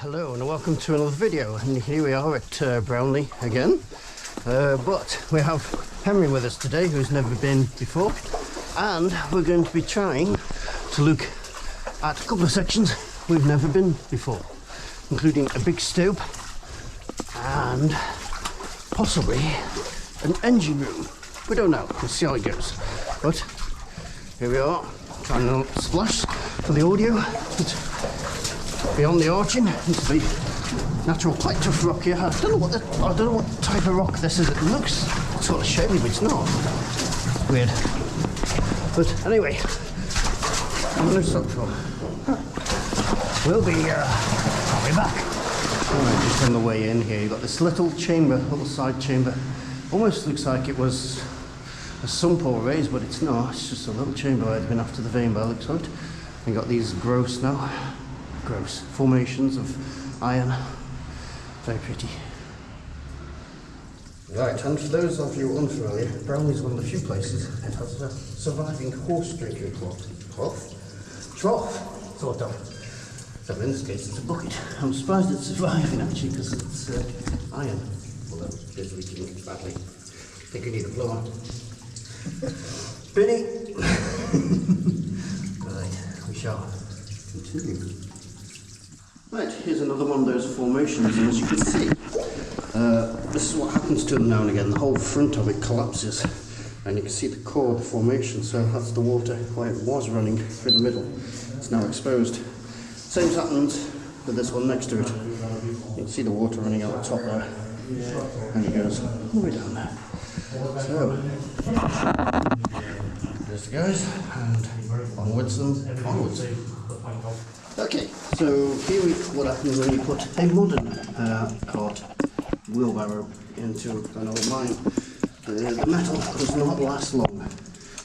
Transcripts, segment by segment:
Hello and welcome to another video, and here we are at Brownlee again, but we have Henry with us today who's never been before, and we're going to be trying to look at a couple of sections we've never been before, including a big stope and possibly an engine room. We don't know, we'll see how it goes, but here we are trying to splash for the audio. Beyond the arching into the natural quite tough rock here. I don't know what type of rock this is. It looks sort of shaly, but it's not. Weird. But anyway, I'm going to stop for. We'll be back. Alright, just on the way in here, you've got this little chamber, little side chamber. Almost looks like it was a sump or a raise, but it's not. It's just a little chamber where it's been after the vein by the looks of it. We got these gross formations of iron. Very pretty. Right, and for those of you unfamiliar, Brownlee is one of the few places it has a surviving horse drinking trough, sort of. So in this case it's a bucket. I'm surprised it's surviving actually, because it's iron, although it is leaking badly. I think you need a blower. Benny! Right, we shall continue. Right, here's another one of those formations, and as you can see, this is what happens to them now and again. The whole front of it collapses, and you can see the core formation, so that's the water where it was running through the middle. It's now exposed. Same happens with this one next to it. You can see the water running out the top there, and it goes all the way down there. So, there's the guys, and onwards and onwards. Okay, so here what happens when you put a modern cart wheelbarrow into an old mine. The metal does not last long.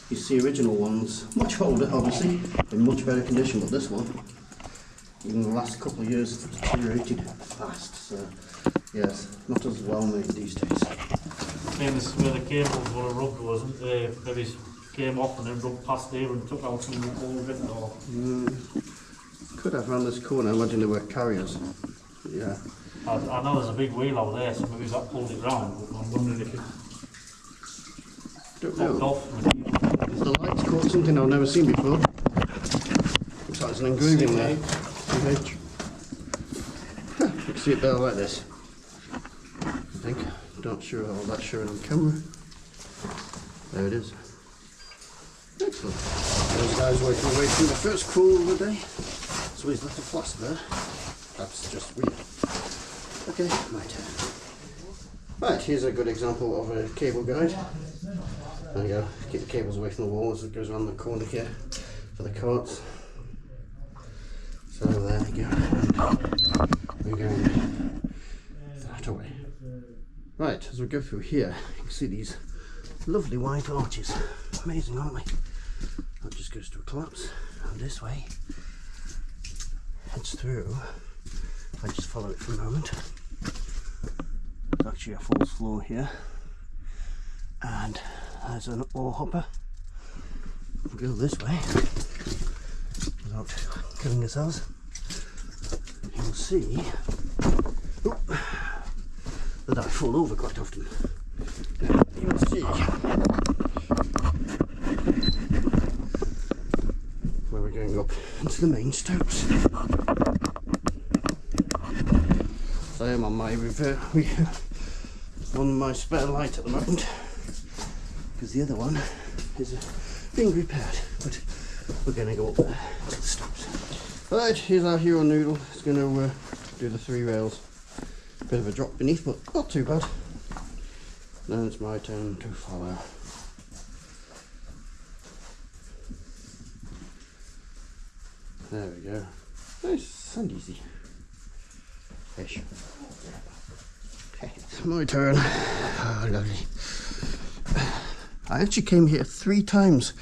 You see original ones, much older obviously, in much better condition, but this one, even the last couple of years, it's deteriorated fast, so yes, not as well made these days. I mean, this is where the cables were rubbed, wasn't they? Maybe came off and then rubbed past there and took out some old of it or... Could have around this corner. I imagine there were carriers. Yeah. I know there's a big wheel out there, so maybe that pulled it round, but I'm wondering if it popped off. The light's caught something I've never seen before. Looks like there's an engraving there. You can see it there like this. I think. Not sure how that's showing on camera. There it is. Excellent. Those guys working away through the first crawl of the day. So he's left a flask there. That's just weird. Okay, my turn. Right, here's a good example of a cable guide. There you go. Keep the cables away from the wall as it goes around the corner here for the carts. So there you go. We're going that way. Right, as we go through here, you can see these lovely white arches. Amazing, aren't they? That just goes to a collapse. And this way heads through. If I just follow it for a moment. There's actually a false floor here. And there's an ore hopper. We'll go this way without killing ourselves. You'll see that I fall over quite often. You'll see where we're going up into the main stopes. So I am on my on my spare light at the moment, because the other one is being repaired, but we're going to go up there to the stopes. Right, here's our hero noodle. It's going to do the 3 rails. Bit of a drop beneath, but not too bad. Now it's my turn to follow. There we go. Nice and easy. Fish. Okay, it's my turn. Oh, lovely. I actually came here 3 times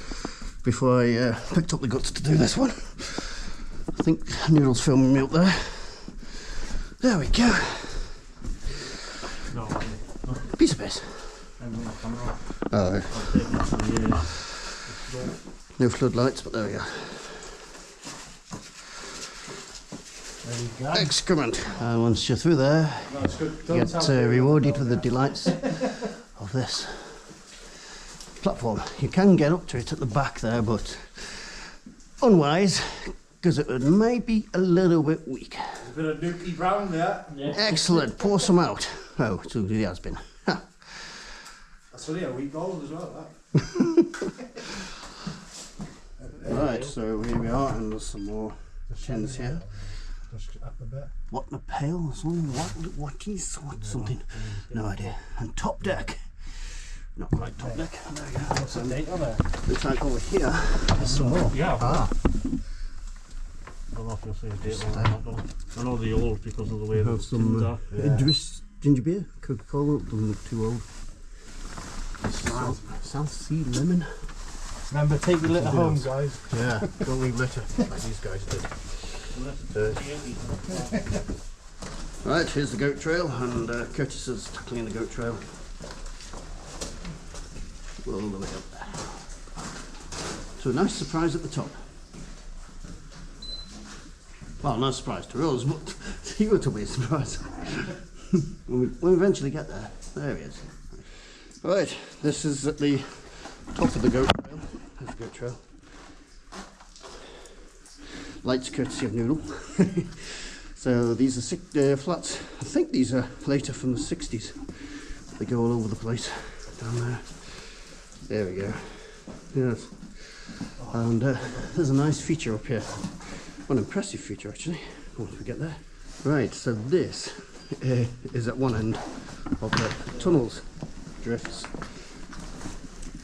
before I picked up the guts to do this one. I think Noodle's filming me up there. There we go. Piece of piss. Oh. No floodlights, but there we go. There you go. excrement. And once you're through there, That's good. you get rewarded with the delights of this platform. You can get up to it at the back there, but unwise, because it may be a little bit weak. A bit of Nuki Brown there. Yeah. Excellent, pour some out. Oh, so it has been. Ha. That's only a week old as well, that. Right, so here we are, and there's some more tins here. Just up a bit. What in a pail? What is something? No idea. And top deck. Not quite top deck. There we go. What's the date on there? Looks like over here there's some more. Yeah. Ah, I don't know if you'll see a date on that one. I know the old because of the way we the have tins some are. Idris ginger beer, Coca-Cola. Doesn't look too old. South Sea lemon. Remember, take your litter Something home, else. guys. Yeah, don't leave litter like these guys did. Right, here's the goat trail, and Curtis is tackling the goat trail. All the way up there. So a nice surprise at the top. Well, no surprise to us, but to you it'll be a surprise. when we eventually get there. There he is. Right, this is at the top of the goat trail. There's the goat trail. Lights courtesy of Noodle. So these are flats. I think these are later from the 60s. They go all over the place down there. There we go. Yes. And there's a nice feature up here. An impressive feature actually, once we get there. Right, so this is at one end of the tunnels, drifts.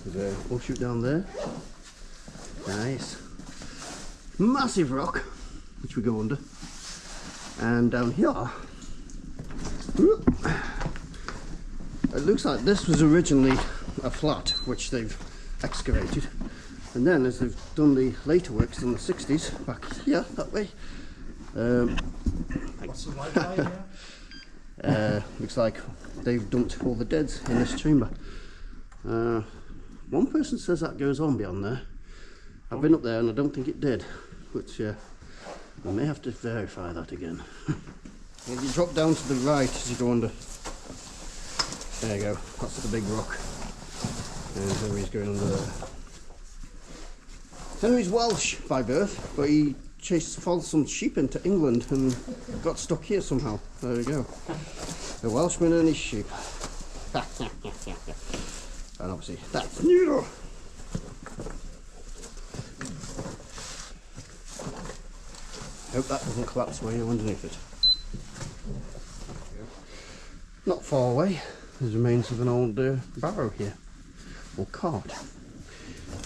There's a offshoot down there. Nice. Massive rock, which we go under. And down here, it looks like this was originally a flat, which they've excavated. And then as they've done the later works in the 60s, back here, that way, What's the Wi-Fi here? looks like they've dumped all the deads in this chamber. One person says that goes on beyond there. I've been up there and I don't think it did, but I may have to verify that again. Well, you drop down to the right as you go under. There you go, that's the big rock. And Henry's going under there. Henry's Welsh by birth, but he followed some sheep into England and got stuck here somehow. There we go. The Welshman and his sheep. And obviously that's Noodle. Hope that doesn't collapse while you're underneath it. Not far away, there's remains of an old barrow here, or cart.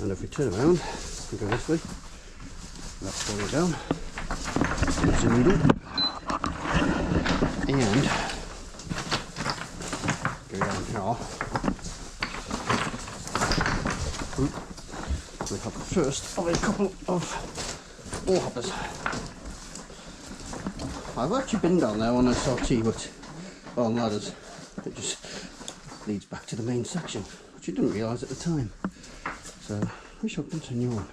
And if we turn around and go this way, that's the way down. There's a Noodle. And go down here. We have the first of a couple of ball hoppers. I've actually been down there on a sortie, but on ladders. It just leads back to the main section, which I didn't realise at the time. So we shall continue on.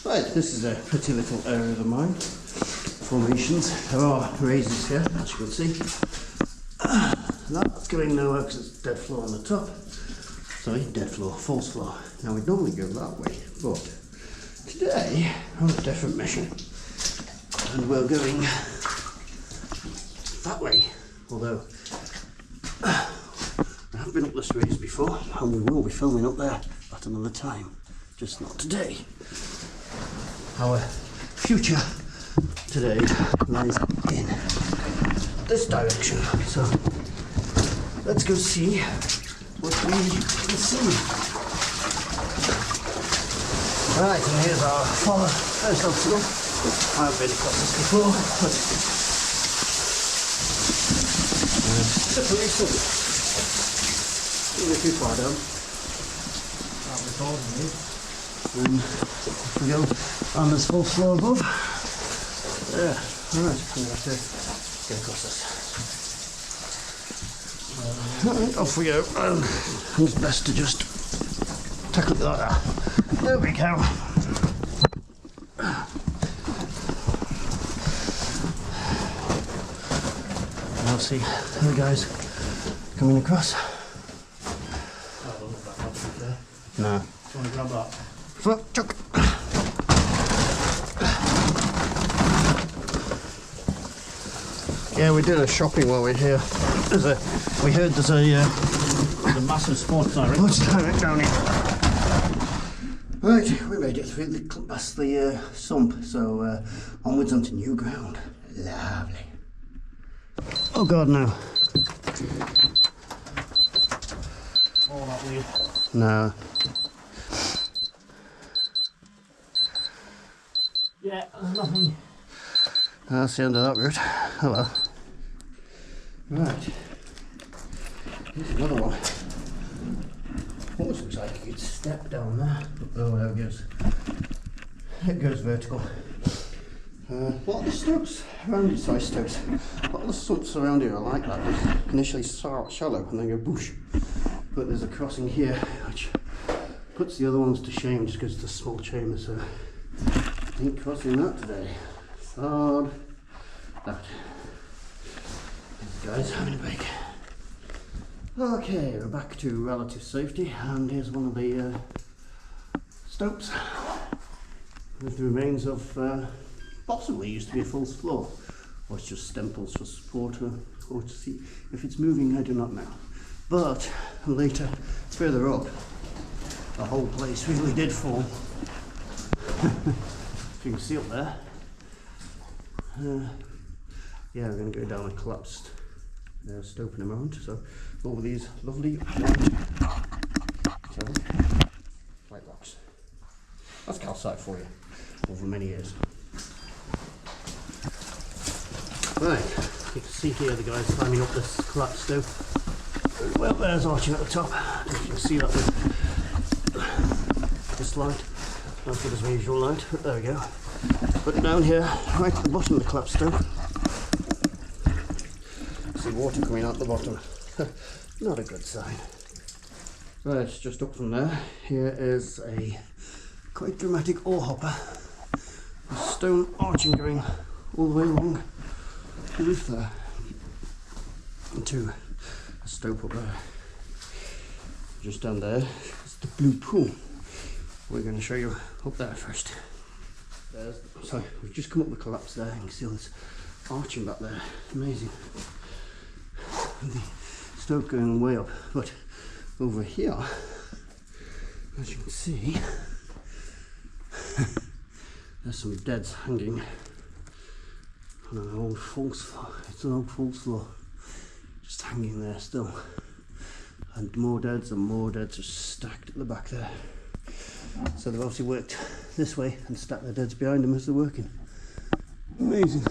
Right, this is a pretty little area of the mine. Formations. There are raises here, as you can see. That's going nowhere because it's dead floor on the top. Sorry, dead floor, false floor. Now we'd normally go that way, but today we're on a different mission. And we're going that way. Although I have been up this raise before, and we will be filming up there at another time. Just not today. Our future today lies in this direction. So let's go see what we can see. Right, and here's our first obstacle. I've been across this before, but slippery slope. Not too far down. And if we go on this full floor above, there. Alright, I'm going to have to get across this. Alright, off we go. I think it's best to just tackle it like that. There we go. see the guys coming across. Oh, look at that, that's okay. No. Do you want to grab that? Fuck, chuck. Yeah, we did a shopping while we were here. We heard there's There's a massive sports direct. what's that down here? Right, we made it through past the sump, so onwards onto new ground. Lovely. Oh God, no. All that way. No. Yeah, there's nothing. That's the end of that route. Hello. Right. Here's another one. Almost looks like you could step down there. Oh, there it goes. It goes vertical. What are the stopes around here? Sorry, stopes. What are the sumps around here are like that? They initially start shallow and then go boosh. But there's a crossing here which puts the other ones to shame just because it's a small chamber, so I ain't crossing that today. Third. That. Guys, having a break. Okay, we're back to relative safety, and here's one of the stopes with the remains of possibly used to be a false floor, or it's just stemples for support, or to see if it's moving, I do not know. But later, further up, the whole place really did fall. If you can see up there. Yeah, we're going to go down a collapsed stope in a moment. So over these lovely white rocks. That's calcite for you, over many years. Right, you can see here the guys climbing up this collapsed stope. Well, there's arching at the top. You can see that with this light. Not as good as my usual light, but there we go. But down here, right at the bottom of the collapsed stope, see water coming out the bottom. Not a good sign. Right, just up from there, here is a quite dramatic ore hopper. A stone arching going all the way along the roof there. Into a stope up there. Just down there is the blue pool. We're going to show you up there first. So we've just come up the collapse there, and you can see all this arching back there. Amazing. The stope going way up, but over here, as you can see, there's some deads hanging on an old false floor. It's an old false floor, just hanging there still, and more deads are stacked at the back there. So they've obviously worked this way and stacked their deads behind them as they're working. Amazing.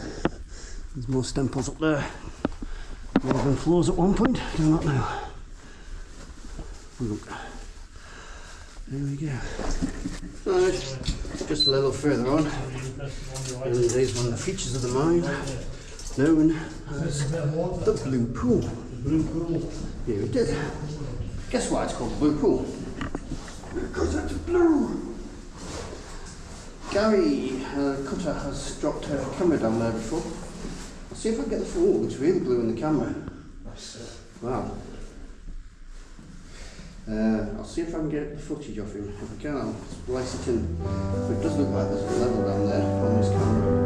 There's more stemples up there. May have been floors at one point, I do not know. Look. There we go. Right, just a little further on. And there's one of the features of the mine, known as the Blue Pool. Blue pool. Here it is. Guess why it's called the Blue Pool? Because it's blue! Gary Cutter has dropped her camera down there before. I'll see if I can get the full. It looks really blue in the camera. Wow. I'll see if I can get the footage of him. If I can, I'll splice it in. But it does look like there's a level down there on this camera.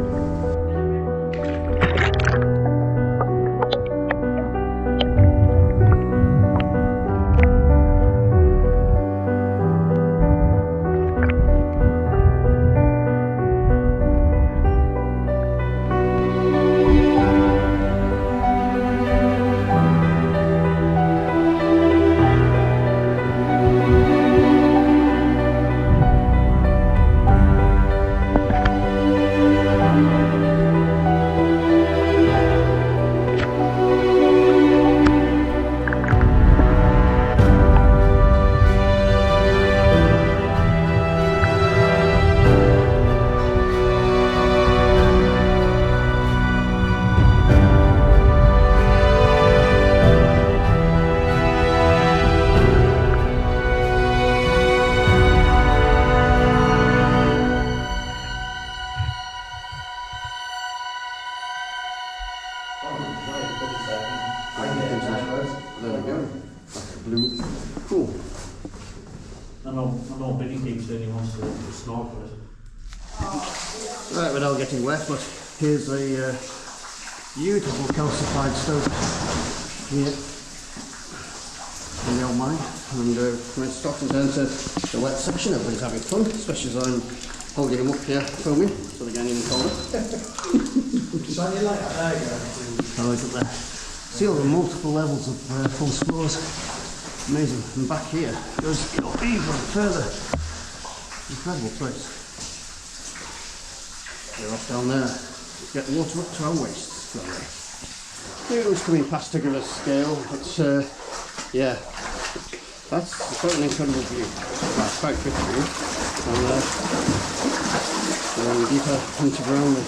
There we go. That's blue. Cool. I know Benny keeps saying he wants to snorkel it. Right, without getting wet, but here's a beautiful calcified stope here in the old mine. And when it's starting to enter the wet section, everybody's having fun, especially as I'm holding them up here filming, so they're getting even colder. Shine your light out, there you go. Oh, look at that. See all the multiple levels of false floors. Amazing. And back here goes even further. Incredible place. We're off down there. Get water up to our waists. Maybe it was coming past to give us scale, but yeah, that's quite an incredible view. Well, quite good view. And going deeper into Brownlee.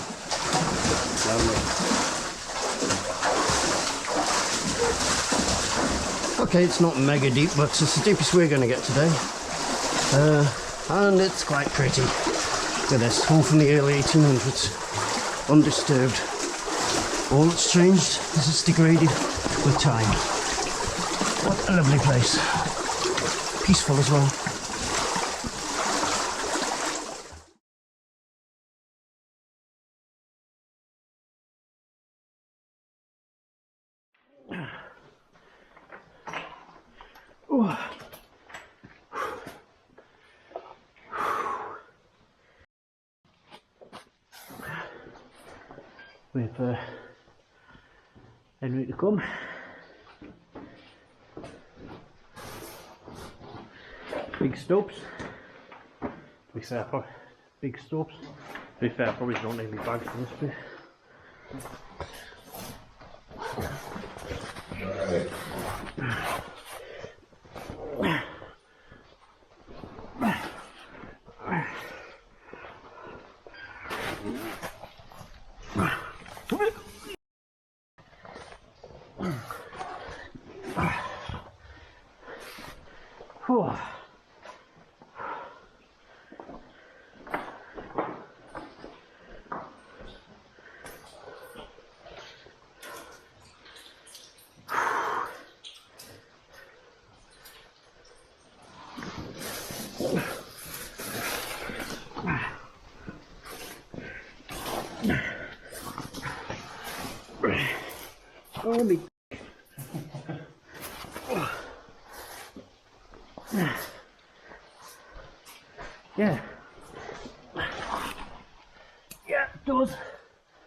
Okay, it's not mega deep, but it's the deepest we're going to get today. And it's quite pretty. Look at this, all from the early 1800s. Undisturbed. All that's changed is it's degraded with time. What a lovely place. Peaceful as well. Wait for Henry to come. Big stopes. To be fair, probably big stopes. To be fair, probably don't need any bags for this bit. Oh, me. Yeah. Yeah, it does.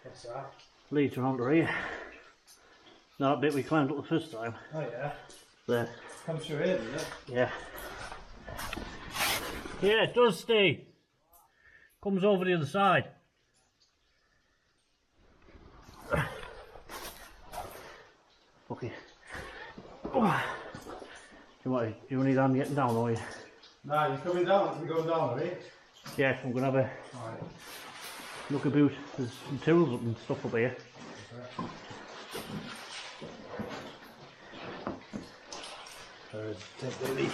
What's that? Leads around to here. That bit we climbed up the first time. Oh yeah. There. Comes through here, does it? Yeah. Yeah, it does, Steve. Comes over the other side. Okay. Oh. Do you need hand getting down, or you? No, you're coming down. We're going down, are we? Yeah, I'm gonna have a Alright. look about. There's some tools up and stuff up here. Take the lead.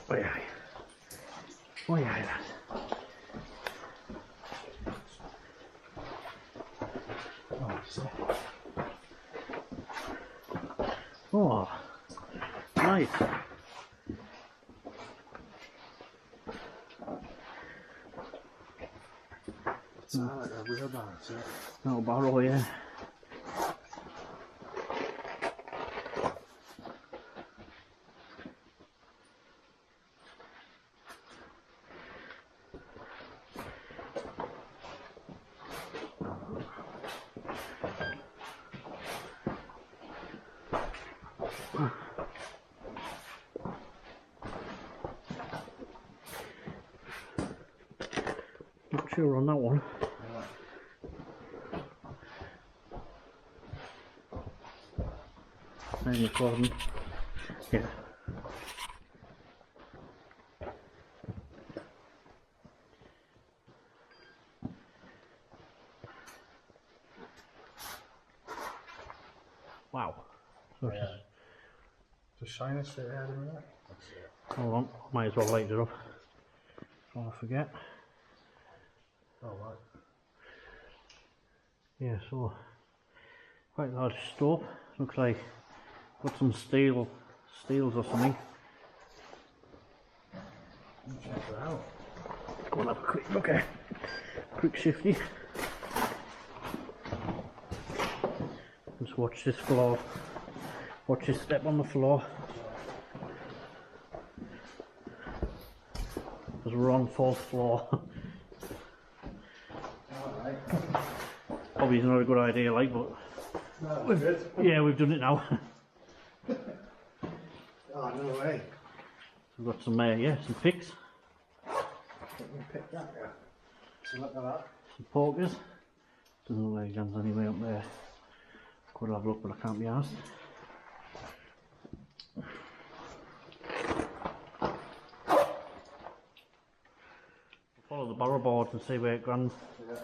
Oh yeah. Oh yeah, that. Oh, so. Oh, nice. It's like a wheelbarrow, so. Little barrel, yeah. Not sure on that one. I'm recording. Yeah. Wow. So Yeah. Just shine it straight ahead of me. That's it. hold on, might as well light it up. Before I forget. Oh, right. Yeah, so Quite large stope. Looks like got some steels or something. Check it out. Go and have a quick look at quick shifty. Just watch this floor. Watch this step on the floor. Because we're on 4th floor. Alright. Probably not a good idea, like, but No, we've done it now. Oh, no way. We've got some some picks, Let me pick that, yeah. So look at that. some pokers. Doesn't look like guns anyway up there. Could have a look, but I can't be asked. Follow the barrow board and see where it runs. Yeah.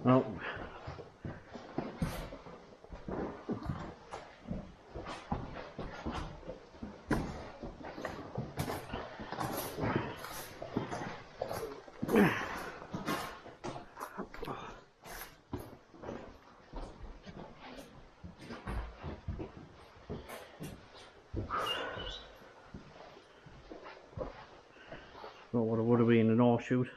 Well, not what it would have been an offshoot.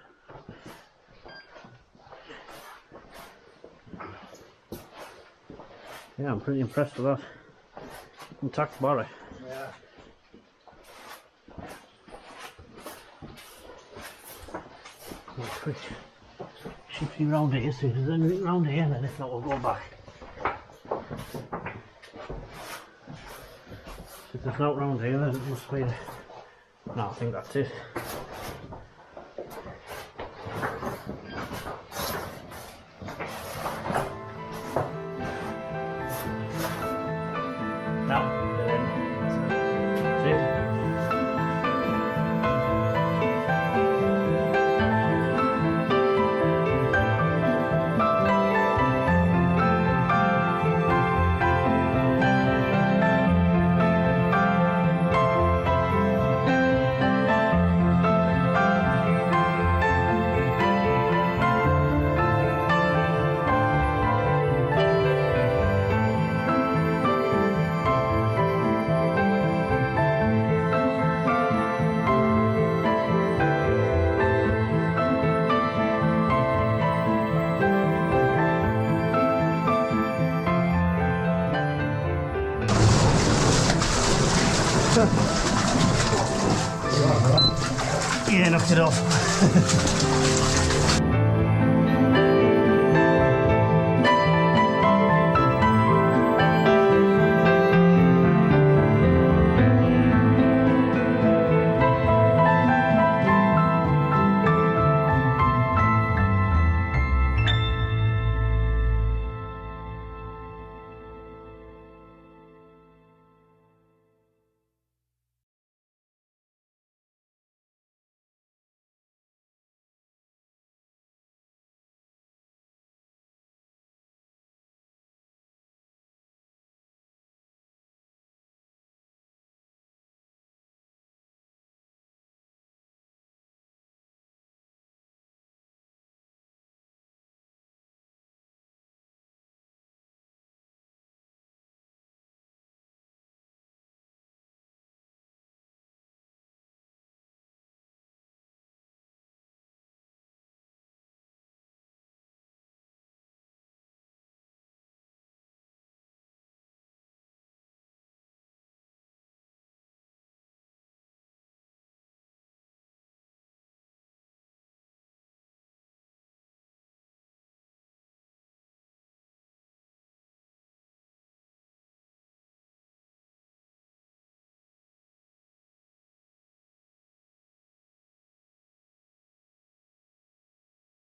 Yeah, I'm pretty impressed with that. Intact barrow. Yeah. Quick shifty round here, see if there's anything round here, and then if not we'll go back. If there's not round here, then it must be no, I think that's it. Now, that's it. Yeah, knocked it off.